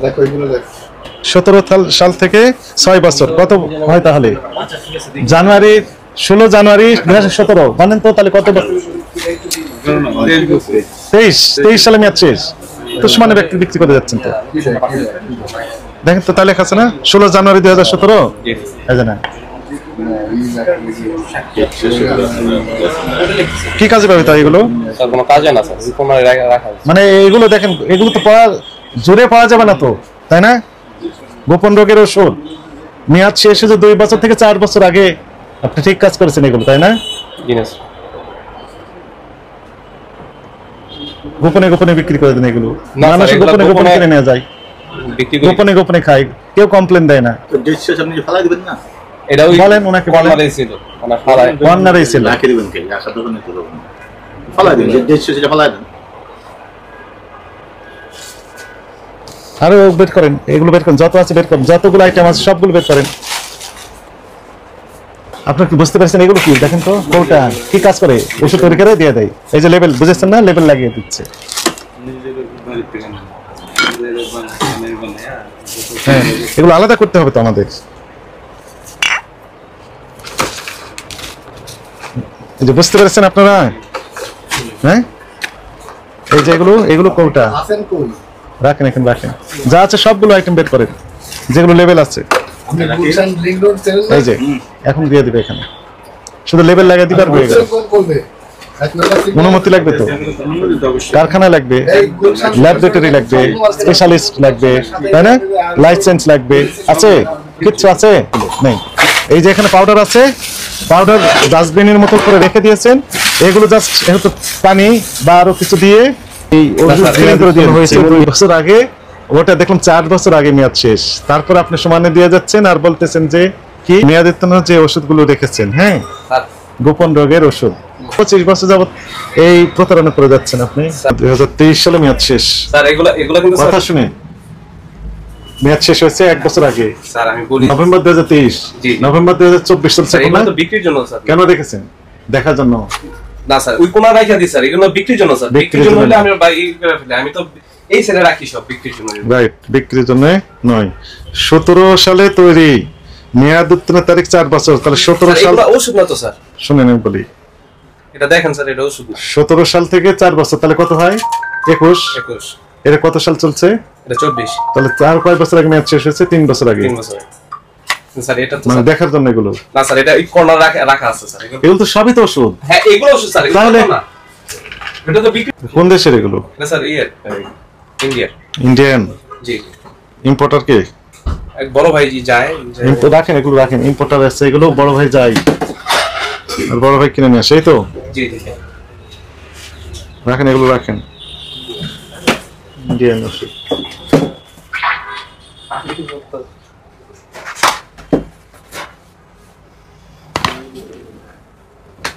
দেখো এগুলো দেখো 17 সাল থেকে 6 বছর কত হয় তাহলে জানুয়ারি 16 জানুয়ারি 2017 জানেন তো তাহলে কত 23 সালে মেয়াদ শেষ তো সমানে ব্যক্তি বিক্রি করে যাচ্ছেন তো দেখেন তো তাহলে আছে না 16 জানুয়ারি 2017 এই জানেন কি কাজে পাবে তাই এগুলো কোনো কাজে না স্যার কোনায় রাখা মানে এগুলো দেখেন এগুলো তো পাওয়া জোরে পাওয়া যাবে না তো তাই না গোপন রোগের ওষুধ মেয়াদ শেষ হয়েছে 2 বছর থেকে 4 বছর আগে আপনি ঠিক কাজ করেছেন এগুলো তাই না গোপনে গোপনে বিক্রি করে দেন এগুলো মানুষ গোপনে গোপনে কিনে নিয়ে যায় গোপনে গোপনে খায় কেউ কমপ্লেন দেয় না আপনি ফেলাই দিবেন না এটা বলেন ওনাকে কর্নারে ছিল মানে ফালাই কর্নারে ছিল রাখে দিবেন কে আশা দোকানে তো ফেলাই দিন যে সেটা ফেলাই দেন আরো বের করেন এগুলো বের করেন যত আছে বের করেন যতগুলো আইটেম আছে সবগুলো বের করেন আপনারা কি বুঝতে পারছেন এগুলো কি দেখেন তো কোটা কি কাজ করে ওষুধ তৈরি করে দিয়ে দেয় এই যে লেবেল বুঝেছেন না লেবেল লাগিয়ে দিচ্ছে হ্যাঁ এগুলো আলাদা করতে হবে তো আমাদের এই যে বুঝতে পারছেন আপনারা হ্যাঁ এই যে এগুলো কোটা আছেন কোন রাখেন এখন রাখেন যা আছে সবগুলো আইটেম বের করেন যেগুলো লেবেল আছে আপনি গুলশান রিং রোড চ্যানেল এই যে এখন দিয়ে দিবে এখানে শুধু লেবেল লাগিয়ে দিবার হয়ে গেল কোন করবে অনুমতি লাগবে তো কারখানা লাগবে ল্যাবরেটরি লাগবে স্পেশালিস্ট লাগবে তাই না লাইসেন্স লাগবে আছে কিছু আছে নেই এই যে এখানে পাউডার আছে পাউডার ডাস্টবিনের মতো করে রেখে দিয়েছেন এগুলো জাস্ট একটু পানি বা আরো কিছু দিয়ে এই ওষুধ দিয়ে হয়েছে 2 বছর আগে ওটা দেখলাম 4 বছর আগে মেয়াদ শেষ তারপর আপনি সমানে দিয়ে যাচ্ছেন আর বলতেছেন যে কি মেয়াদোত্তীর্ণ যে ওষুধগুলো রেখেছেন হ্যাঁ গোপন রোগের ওষুধ 25 বছর যাবত এই প্রতারণা করে যাচ্ছেন আপনি 2023 সালে মেয়াদ শেষ স্যার এগুলো কিন্তু কথা শুনে মেয়াদ শেষ হয়েছে 1 বছর আগে স্যার আমি বলি নভেম্বর 2023 নভেম্বর 2024 চলছে এগুলো তো বিক্রির জন্য স্যার কেন রেখেছেন দেখার জন্য না স্যার ওই কোনা রাখা দিই স্যার এগুলো বিক্রির জন্য স্যার বিক্রির জন্য হলে আমি বাই করে ফেলি আমি তো এই সেলে রাখি সব বিক্রির জন্য রাইট বিক্রির জন্য নয় 17 সালে তৈরি মেয়াদ উত্তীর্ণের তারিখ 4 বছর তাহলে 17 সাল ওষুধ না তো স্যার শুনেন আমি বলি এটা দেখেন স্যার এটা ওষুধ 17 সাল থেকে 4 বছর তাহলে কত হয় 21 এটা কত সাল চলছে এটা 24 তাহলে 4 বছর আগে মেয়াদ শেষ হয়েছে 3 বছর আগে 3 বছর স্যার এটা তো মানে দেখার জন্য এগুলো না স্যার এটা এই কর্নার রাখা আছে স্যার এগুলো তো সবই তো ওষুধ হ্যাঁ এগুলো ওষুধ স্যার তাহলে না এটা তো বিক্রি কোন দেশের এগুলো না স্যার ইন্ডিয়ান জি ইম্পোর্টার কে এক বড় ভাই জি যায় রাখেন এগুলো রাখেন ইম্পোর্টার আছে এগুলো বড় ভাই যায় আর বড় ভাই কিনে নিয়ে আসে এই তো জি জি রাখেন এগুলো রাখেন ইন্ডিয়ান ওষুধ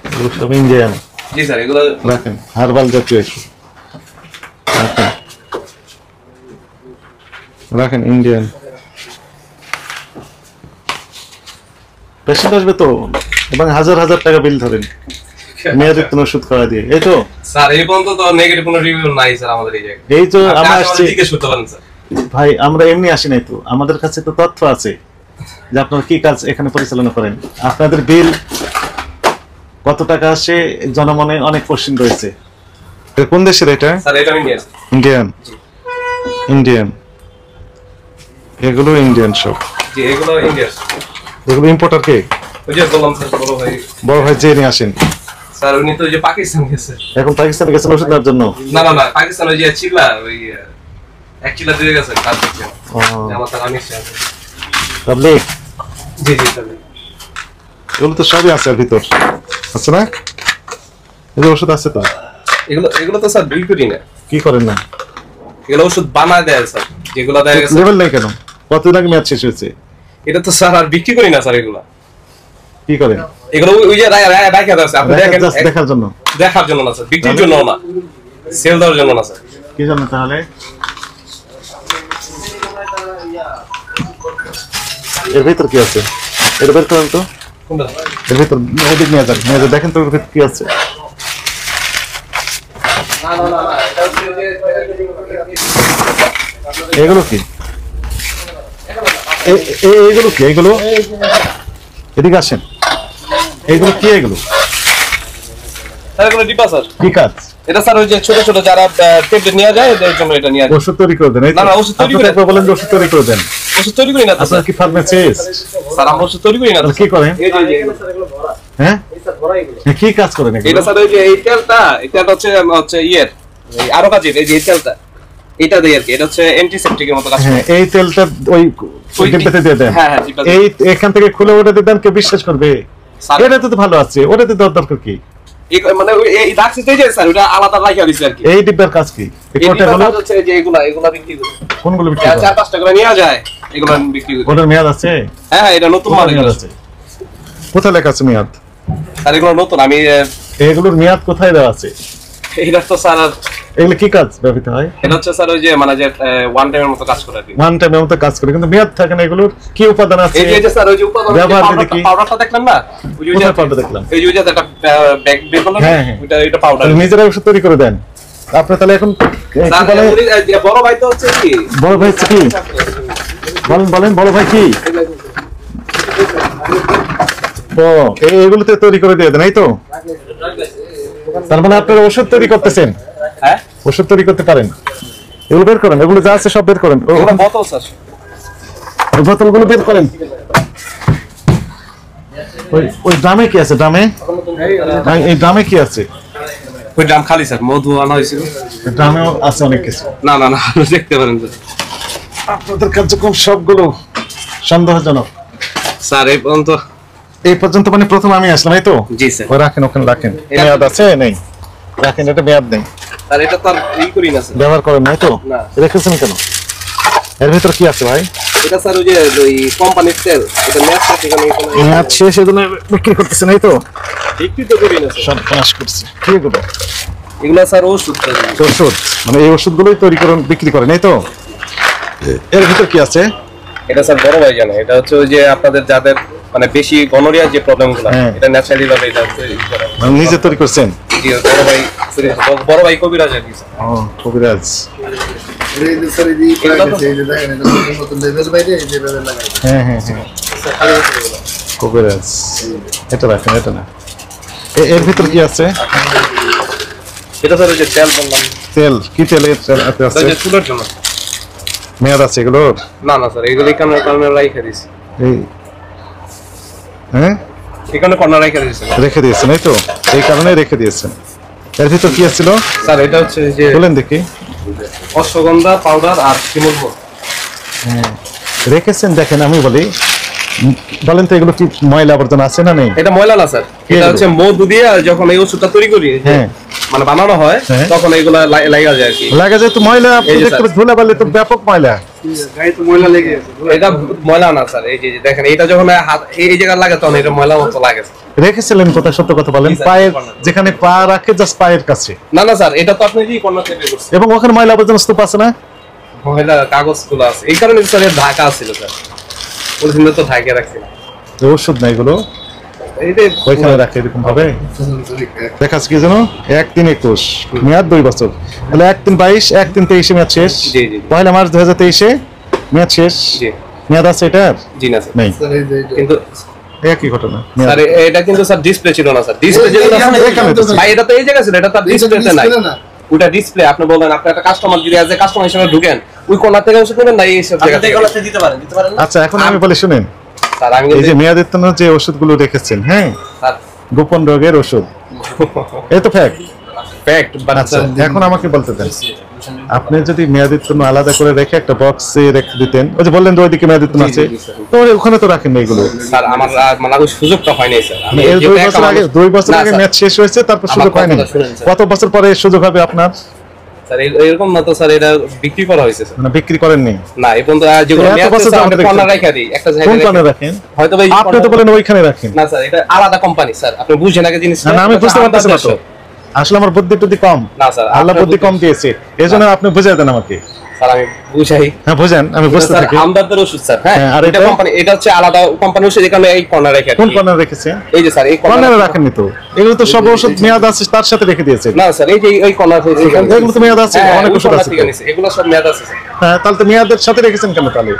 এগুলো সব ইন্ডিয়ান জি স্যার এগুলো রাখেন হার্বাল জাতীয় ওষুধ রাখেন রাখেন ইন্ডিয়ান পেশেন্ট আসবে তো এবং হাজার হাজার টাকা বিল ধরেন মেয়াদের কোনো ওষুধ খাওয়া দিয়ে এই তো স্যার এই পর্যন্ত তো নেগেটিভ কোনো রিভিউ নাই স্যার আমাদের এই জায়গায় এই তো আমরা আসছি জিজ্ঞেস করতে পারেন স্যার ভাই আমরা এমনি আসি নাই তো আমাদের কাছে তো তথ্য আছে যে আপনারা কি কাজ এখানে পরিচালনা করেন আপনাদের বিল কত টাকা আসে জনমনে অনেক কোশ্চেন রয়েছে কোন দেশের এটা স্যার এটা ইন্ডিয়ান ইন্ডিয়ান এগুলো ইন্ডিয়ান সব জি এগুলো ইন্ডিয়ান এগুলো ইম্পোর্টার কে ওই যে বললাম স্যার বড় ভাই যে নিয়ে আসেন স্যার উনি তো যে পাকিস্তান গেছে এখন পাকিস্তানে গেছেন ওষুধ নেওয়ার জন্য না পাকিস্তান ওই যে চিলা ওই এক চিলা দিয়ে গেছে কাজ করছে আমার তার আনিস তাবলিগ জি স্যার এগুলো তো সবই আছে এর ভিতর আছে না এগুলো ওষুধ আছে তো এগুলো তো স্যার বিল করি না কি করেন না এগুলো ওষুধ বানায় দেয় স্যার যেগুলো দেয় গেছে লেভেল নাই কেন কতদিন আগে মেয়াদ শেষ হয়েছে এটা তো স্যার আর বিক্রি করি না স্যার এগুলো কি করেন এগুলো ওই যে রাখা আছে আপনি দেখেন দেখার জন্য না স্যার বিক্রির জন্য না সেল দেওয়ার জন্য না স্যার কি জন্য তাহলে এর ভিতর কি আছে এর বের করেন তো এর ভিতর ওদিক নিয়ে যান দেখেন তো এর ভিতর কি আছে এগুলো কি এইগুলো কি? এইগুলো এদিকে আসেন। এইগুলো কি? এগুলো স্যার এগুলো ডিব্বা স্যার। কি কাজ? এটা স্যার ওই যে ছোট ছোট যারা ট্যাবলেট নিয়ে যায় এদের জন্য এটা নিয়ে যায়। ওষুধ তৈরি করে দেন? না, ওষুধ তৈরি করে আপনি বলেন যে ওষুধ তৈরি করে দেন। ওষুধ তৈরি করি না তো আপনার কি ফার্মাসিস্ট? স্যার আমরা ওষুধ তৈরি করি না তো। কি করেন? এই যে হ্যাঁ, কি কাজ করেন? এটা স্যার ওই যে এই তেলটা, এটা হচ্ছে ইয়ের আরো কাজের। এই যে এই তেলটা এটা দেই আর কি, এটা হচ্ছে অ্যান্টিসেপ্টিকের মতো কাজ করে। এই তেলটা ওই ডিব্বাতে দিয়ে দেন। হ্যাঁ, এই এখান থেকে খুলে ওটাতে দেন, কেউ বিশ্বাস করবে? এটাতে তো ভালো আছে, ওটাতে দেওয়ার দরকার কি? মানে এই রাখছি যে স্যার ওটা আলাদা রাখিয়া দিছি আর কি। এই ডিব্বার কাজ কি? এটা হচ্ছে যে এগুলা বিক্রি করি। কোনগুলো বিক্রি করেন? 4-5 টাকা করে নিয়ে যায়, এগুলা বিক্রি করি। ওটার মেয়াদ আছে? হ্যাঁ, এটা নতুন মাল আছে। কোথায় লেখা আছে মেয়াদ? স্যার এগুলো নতুন। আমি এগুলোর মেয়াদ কোথায় দেওয়া আছে? এটা তো স্যার এগুলো কি কাজ ব্যবহৃত হয়? এটা হচ্ছে স্যার ওই যে মানে যে ওয়ান টাইমের মতো কাজ করে আর কি। ওয়ান টাইমের মতো কাজ করে, কিন্তু মেয়াদ থাকে না। এগুলোর কি উপাদান আছে? এই যে স্যার ওই যে উপাদান ব্যবহার দেখি। পাউডারটা দেখলেন না? ওই যে পাউডার দেখলাম। এই যে একটা ব্যাগ বের করলাম, এটা পাউডার। নিজেরা ওষুধ তৈরি করে দেন আপনি? তাহলে এখন বড় ভাই তো হচ্ছে কি? বড় ভাই হচ্ছে কি? বলেন বড় ভাই কি? ও, এগুলোতে তৈরি করে দিয়ে দেন, এই তো? তার মানে আপনারা ওষুধ তৈরি করতেছেন? হ্যাঁ, ওষুধ তৈরি করতে পারেন। এগুলো বের করেন, এগুলো যা আছে সব বের করেন। ওগুলো বোতল স্যার, ওই বোতলগুলো বের করেন। ওই ড্রামে কি আছে? ড্রামে এই ড্রামে কি আছে? ওই ড্রাম খালি স্যার, মধু আনা হয়েছিল। ড্রামেও আছে অনেক কিছু। না দেখতে পারেন স্যার। আপনাদের কার্যক্রম সবগুলো সন্দেহজনক স্যার। এই পর্যন্ত মানে প্রথম আমি আসলাম, এই তো? জি স্যার। ওই রাখেন, ওখানে রাখেন। মেয়াদ আছে? নেই, রাখেন। এটা মেয়াদ নেই, স্যার এটা তো আর করি না স্যার, ব্যবহার করেন নাই তো? না। রেখেছেন কেন? এর ভিতর কি আছে ভাই? এটা স্যার ওই যে ওই কোম্পানির তেল, এটা মেয়াদ শেষ, এখানে মেয়াদ শেষ, এগুলো বিক্রি করতেছেন, এই তো? বিক্রি তো করি না স্যার, সব পাস করছে। কি এগুলো? এগুলা স্যার ওষুধ। ওষুধ মানে এই ওষুধগুলোই তৈরি করেন, বিক্রি করেন, এই তো? এর ভিতর কি আছে? এটা স্যার বড় ভাই জানে। এটা হচ্ছে ওই যে আপনাদের যাদের মানে বেশি গনোরিয়া যে প্রবলেমগুলো, এটা ন্যাচারালি ভাবে এটা মানে নিজে তৈরি করছেন? জি, বড় ভাই কবিরাজ আর কি। ও, কবিরাজ। হ্যাঁ, কবিরাজ। এটা রাখেন, এটা না। এর ভিতর কি আছে? এটা স্যার ওই যে তেল বললাম। তেল কি? তেলের তেল আছে? চুলের জন্য। মেয়াদ আছে এগুলোর? না স্যার, এগুলো কারণে রাইখা দিয়েছি। হ্যাঁ, এখানে কর্নার রাইখা দিয়েছি। রেখে দিয়েছেন, এই তো? এই কারণে রেখে দিয়েছেন। এর ভিতর কি ছিল স্যার? এটা হচ্ছে যে বলেন দেখি। অশ্বগন্ধা পাউডার আর শিমুল। হ্যাঁ, রেখেছেন। দেখেন আমি বলি, বলেন তো এগুলো কি ময়লা আবর্জনা আছে না নেই? এটা ময়লা না স্যার, এটা হচ্ছে মধু দিয়ে যখন এই ওষুধটা তৈরি করি, মানে বানানো হয়, তখন এগুলা লাগা যায় আর কি। লাগা যায় তো ময়লা, ধুলা বালি তো ব্যাপক ময়লা। গায়ে তো ময়লা লেগে আছে। এটা ময়লা না স্যার, এই যে দেখেন এটা যখন হাত এই জায়গা লাগে তখন এটা ময়লা মতো লাগে। রেখেছিলেন কোথায়? সত্য কথা বলেন। পায়ের যেখানে পা রাখে, জাস্ট পায়ের কাছে? না স্যার, এটা তো আপনি কি কর্নার থেকে করছেন। এবং ওখানে ময়লা আবর্জনা স্তূপ আছে না? ময়লা কাগজগুলো আছে, এই কারণে স্যার এর ঢাকা ছিল স্যার, পলিথিন তো ঢাকা রাখছি না। ওষুধ না এগুলো ওইখানে রাখে এরকম ভাবে? দেখাচ্ছে কি জানো? 1-3-21 মেয়াদ 2 বছর। তাহলে 1-3-22, 1-3-23 মেয়াদ শেষ। পয়লা মার্চ 2023 মেয়াদ শেষ। মেয়াদ আছে এটার? জি না স্যার, নেই। কিন্তু একই ঘটনা। স্যার এটা কিন্তু স্যার ডিসপ্লে ছিল না স্যার। ডিসপ্লে যেটা ভাই, এটা তো এই জায়গা ছিল, এটা তো ডিসপ্লেতে নাই। ওটা ডিসপ্লে আপনি বলেন, আপনি একটা কাস্টমার যদি আজ কাস্টমার হিসেবে ঢুকেন, ওই কোণা থেকে ওষুধ নেবেন না, এই সব জায়গা থেকে দিতে পারেন না। আচ্ছা, এখন আমি বলি শুনেন। স্যার আমি এই যে মেয়াদোত্তীর্ণ যে ওষুধগুলো রেখেছেন, হ্যাঁ, স্যার গোপন রোগের ওষুধ, এই তো ফ্যাক্ট। আচ্ছা, এখন আমাকে বলতে দেন, আপনি যদি মেয়াদোত্তীর্ণ আলাদা করে রেখে একটা বক্সে রেখে দিতেন, ওই যে বললেন যে ওইদিকে মেয়াদোত্তীর্ণ আছে, তো ওখানে তো রাখেন না এগুলো। স্যার আমার মানে ওই সুযোগটা হয় নাই স্যার। আমি 2 বছর আগে মেয়াদ শেষ হয়েছে, তারপর সুযোগ হয় না। কত বছর পরে সুযোগ হবে আপনার? স্যার এরকম না তো স্যার, এটা বিক্রি করা হয়েছে স্যার। না, বিক্রি করেননি? না, এই পর্যন্ত যেগুলো মেয়াদ শেষ আমরা কর্নার রাখা দিই, একটা জায়গায় কোন কর্নার রাখেন? হয়তো ভাই আপনি তো বলেন ওইখানে রাখেন। না স্যার, এটা আলাদা কোম্পানি স্যার, আপনি বুঝেন আগে জিনিসটা। না, আমি বুঝতে পারতেছি না তো। আসলে আমার বুদ্ধি কম। না স্যার, আল্লাহ বুদ্ধি কম দিয়েছে, এজন্য আপনি বুঝাই দেন আমাকে। স্যার আমি বুঝাই। হ্যাঁ বুঝেন, আমি বুঝতে থাকি। আমদারদের ওষুধ স্যার। হ্যাঁ, আর এটা কোম্পানি, এটা হচ্ছে আলাদা কোম্পানি ওষুধ, এখানে এই কর্নার রেখে। কোন কর্নার রেখেছে? এই যে স্যার, এই কর্নারে রাখেননি তো। এগুলো তো সব ওষুধ মেয়াদ আছে তার সাথে রেখে দিয়েছে। না স্যার, এই যে এই কর্নার থেকে এগুলো তো মেয়াদ আছে, অনেক ওষুধ আছে। এগুলো সব মেয়াদ আছে স্যার। হ্যাঁ, তাহলে তো মেয়াদের সাথে রেখেছেন কেন তাহলে?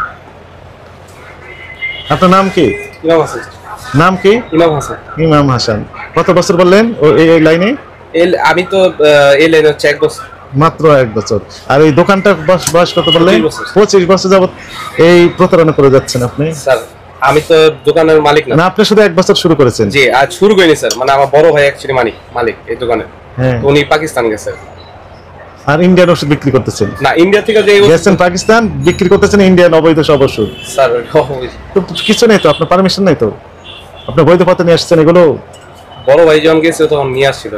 আপনার নাম কি? ইমাম হাসান। নাম কি? ইমাম হাসান। ইমাম হাসান। কত বছর বললেন এই লাইনে? আমি তো এই লাইনে হচ্ছে 1 বছর। মাত্র 1 বছর। আর এই দোকানটা বয়স কত বললেন? 25 বছর যাবত এই প্রতারণা করে যাচ্ছেন আপনি। স্যার আমি তো দোকানের মালিক না। না, আপনি শুধু 1 বছর শুরু করেছেন? জি, আজ শুরু করিনি স্যার, মানে আমার বড় ভাই অ্যাকচুয়ালি মালিক এই দোকানের। হ্যাঁ। উনি পাকিস্তান গেছে। আর ইন্ডিয়ান ওষুধ বিক্রি করতেছেন? না, ইন্ডিয়া থেকে যে গেছেন পাকিস্তান, বিক্রি করতেছেন ইন্ডিয়ান অবৈধ সব ওষুধ। স্যার তো কিছু নেই তো, আপনার পারমিশন নাই তো, আপনি বৈধ পথে নিয়ে আসছেন এগুলো? বড় ভাই যখন গেছে তখন নিয়ে আসছিল।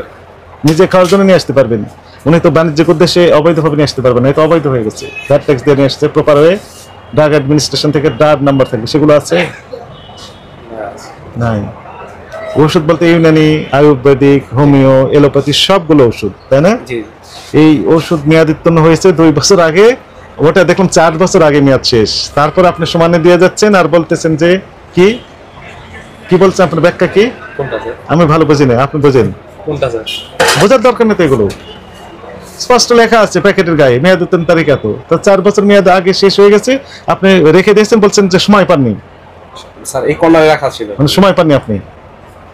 নিজে খাওয়ার জন্য নিয়ে আসতে পারবেন, উনি তো বাণিজ্যিক উদ্দেশ্যে অবৈধভাবে নিয়ে আসতে পারবেন না, এটা অবৈধ হয়ে গেছে। ভ্যাট ট্যাক্স দিয়ে নিয়ে আসছে প্রপার হয়ে, ড্রাগ অ্যাডমিনিস্ট্রেশন থেকে ড্রাগ নাম্বার থাকবে, সেগুলো আছে? নাই। ওষুধ বলতে ইউনানি, আয়ুর্বেদিক, হোমিও, এলোপ্যাথি সবগুলো ওষুধ, তাই না? জি। এই ওষুধ মেয়াদোত্তীর্ণ হয়েছে 2 বছর আগে, ওটা দেখুন 4 বছর আগে মেয়াদ শেষ, তারপর আপনি সমানে দিয়ে যাচ্ছেন আর বলতেছেন যে কি বলছেন? আপনার ব্যাখ্যা কি? কোনটা স্যার? আমি ভালো বুঝি না, আপনি বোঝেন। কোনটা স্যার? বোঝার দরকার নেই তো, এগুলো স্পষ্ট লেখা আছে প্যাকেটের গায়ে, মেয়াদ উত্তীর্ণ তারিখ এত। তো 4 বছর মেয়াদ আগে শেষ হয়ে গেছে, আপনি রেখে দিয়েছেন, বলছেন যে সময় পাননি। স্যার এই কর্নারে রাখা ছিল, মানে সময় পাননি আপনি?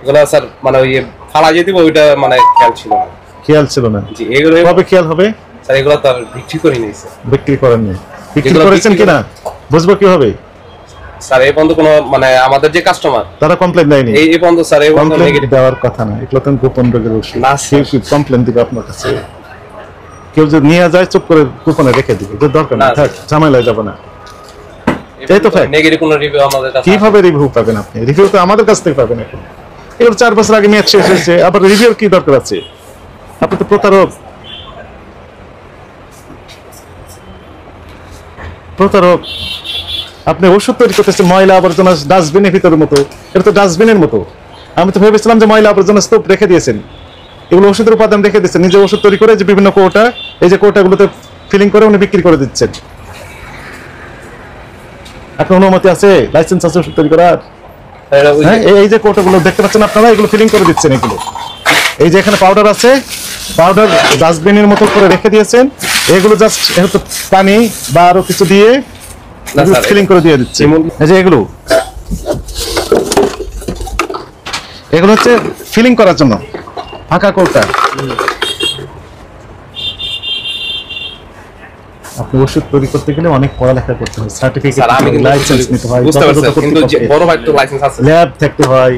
এগুলো স্যার মানে ওই ফালা যেতে ওইটা মানে খেয়াল ছিল না। খেয়াল ছিল না? জি। এগুলো কবে খেয়াল হবে? স্যার এগুলো তো আর বিক্রি করিনি স্যার। বিক্রি করেননি? বিক্রি এগুলো করেছেন বিক্রি কিনা বুঝবো কিভাবে? স্যার এই পর্যন্ত কোনো মানে আমাদের যে কাস্টমার তারা কমপ্লেন দেয়নি? এই পর্যন্ত স্যার এই পর্যন্ত কমপ্লেন নেগেটিভ দেওয়ার কথা না, এগুলো তো গোপন রোগের ওষুধ। না, কেউ কি কমপ্লেন দিবে আপনার কাছে? কেউ যদি নিয়ে যায় চুপ করে গোপনে রেখে দিবে, এটা দরকার না, না, থাক, ঝামেলায় যাবো না। এই তো fact। নেগেটিভ কোনো রিভিউ আমাদের কাছে কিভাবে রিভিউ পাবেন আপনি? রিভিউ তো আমাদের কাছ থেকে পাবেন এখন। এগুলো 4 বছর আগে মেয়াদ শেষ হয়েছে, আবার রিভিউর কি দরকার আছে? আপনি তো প্রতারক। আপনি ওষুধ তৈরি করতেছেন ময়লা আবর্জনা ডাস্টবিনের ভিতরের মতো, এটা তো ডাস্টবিনের মতো। আমি তো ভেবেছিলাম যে ময়লা আবর্জনা স্তূপ রেখে দিয়েছেন, এগুলো ওষুধের উপাদান রেখে দিচ্ছেন, নিজে ওষুধ তৈরি করে যে বিভিন্ন কোটা, এই যে কোটাগুলোতে ফিলিং করে উনি বিক্রি করে দিচ্ছেন। আপনার অনুমতি আছে, লাইসেন্স আছে ওষুধ তৈরি করার? হ্যাঁ, এই যে কোটাগুলো দেখতে পাচ্ছেন আপনারা, এগুলো ফিলিং করে দিচ্ছেন। এগুলো এই যে এখানে পাউডার আছে, পাউডার ডাস্টবিনের মতো করে রেখে দিয়েছেন, এগুলো জাস্ট হয়তো পানি বা আরো কিছু দিয়ে ফিলিং করে দিয়ে দিচ্ছে। এই যে এগুলো হচ্ছে ফিলিং করার জন্য ফাঁকা কোটা। আপনি ওষুধ তৈরি করতে গেলে অনেক পড়ালেখা করতে হয়, সার্টিফিকেট, লাইসেন্স নিতে হয়, বুঝতে পারছেন, কিন্তু বড় ভাই তো লাইসেন্স আছে, ল্যাব থাকতে হয়,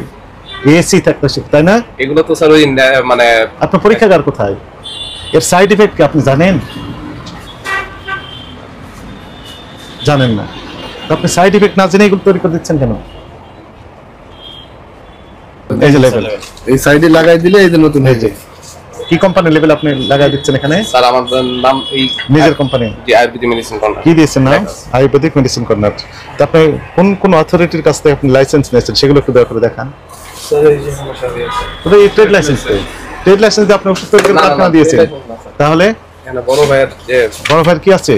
এসি থাকতে হয়, তাই না? এগুলো তো স্যার ওই মানে আপনার পরীক্ষাগার কোথায়? এর সাইড ইফেক্ট কি আপনি জানেন? জানেন না? আপনি সাইড ইফেক্ট না জেনে এগুলো তৈরি করে দিচ্ছেন কেন? এই যে লেভেল, এই সাইডে লাগাই দিলে এই যে নতুন হয়ে যায়। কি কোম্পানির লেভেল আপনি লাগাই দিচ্ছেন এখানে? স্যার আমাদের নাম এই নিজের কোম্পানি? জি, আয়ুর্বেদিক মেডিসিন কর্নার। কি দিয়েছেন নাম? Ayurvedic medicine corner. তো আপনি কোন অথরিটির কাছ থেকে আপনি লাইসেন্স নিয়েছেন সেগুলো একটু দয়া করে দেখান। স্যার এই যে সমস্যা হয়েছে, ওটা এই ট্রেড লাইসেন্স, ট্রেড লাইসেন্স দিয়ে আপনি ওষুধ তৈরি করে কারখানা দিয়েছেন, তাহলে এখানে বড় ভাইয়ের যে বড় ভাইয়ের কি আছে?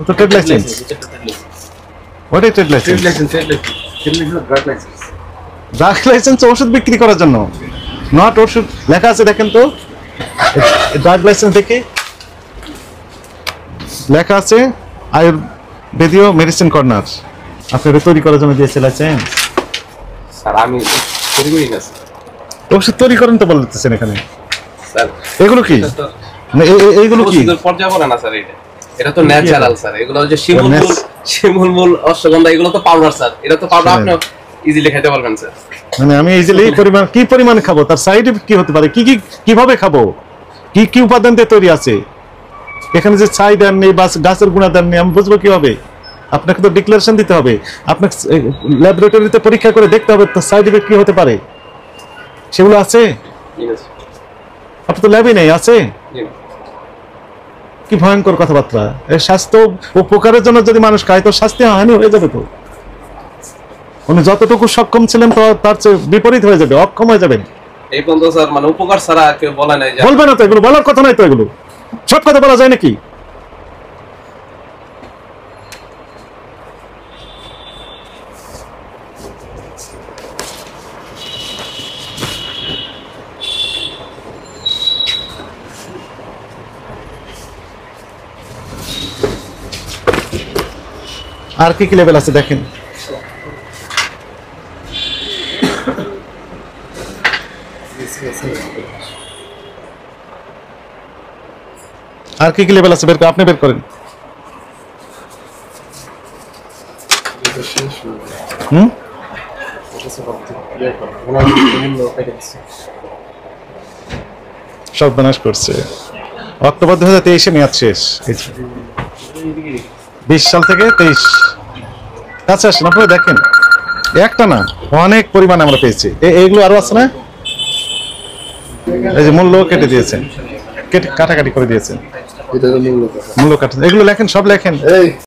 তো ট্রেড লাইসেন্স, ওটাই ট্রেড লাইসেন্স। ড্রাগ লাইসেন্স ওষুধ বিক্রি করার জন্য, নট ওষুধ লেখা আছে দেখেন তো, ড্রাগ লাইসেন্স দেখে লেখা আছে আয়ুর্বেদীয় মেডিসিন কর্নার। আপনি তৈরি করার জন্য দিয়েছে লাইসেন্স? স্যার আমি তৈরি করি না ওষুধ তৈরি করেন তো বলতেছেন এখানে। স্যার এগুলো কি? না, এইগুলো কি পর্যায়ে পড়ে না স্যার? এটা তো ন্যাচারাল স্যার, এগুলো যে শিমুল মূল অশ্বগন্ধা, এগুলো তো পাউডার স্যার, এটা তো পাউডার আপনি ইজিলি খেতে পারবেন স্যার। মানে আমি ইজিলি কি পরিমাণ খাবো, তার সাইড ইফেক্ট কি হতে পারে, কিভাবে খাবো, কি উপাদান দিয়ে তৈরি আছে, এখানে যে ছাই দেননি বা গাছের গুণা দেননি, আমি বুঝবো কিভাবে? আপনাকে তো ডিক্লারেশন দিতে হবে, আপনাকে ল্যাবরেটরিতে পরীক্ষা করে দেখতে হবে তার সাইড ইফেক্ট কি হতে পারে, সেগুলো আছে? আপনি তো ল্যাবই নেই, আছে? কি ভয়ঙ্কর কথাবার্তা! এই স্বাস্থ্য উপকারের জন্য যদি মানুষ খায় তো স্বাস্থ্য হানি হয়ে যাবে তো। উনি যতটুকু সক্ষম ছিলেন তো তার চেয়ে বিপরীত হয়ে যাবে, অক্ষম হয়ে যাবেন। এই পর্যন্ত স্যার মানে উপকার ছাড়া কেউ বলে নাই। বলবে না তো, এগুলো বলার কথা নাই তো, এগুলো সব কথা বলা যায় নাকি? আর কি লেভেল আছে দেখেন। আর কি কি লেভেল আছে বের করে আপনি বের করেন। হুম সব বানাস করছে। অক্টোবর 2023 মেয়াদ শেষ। 20 সাল থেকে 23 কাছে আসেন আপনারা দেখেন, একটা না অনেক পরিমাণ আমরা পেয়েছি। এইগুলো আরো আছে না, এই যে মূল্য কেটে দিয়েছেন, কেটে কাটাকাটি করে দিয়েছেন, মূল্য কাটা, এগুলো লেখেন, সব লেখেন।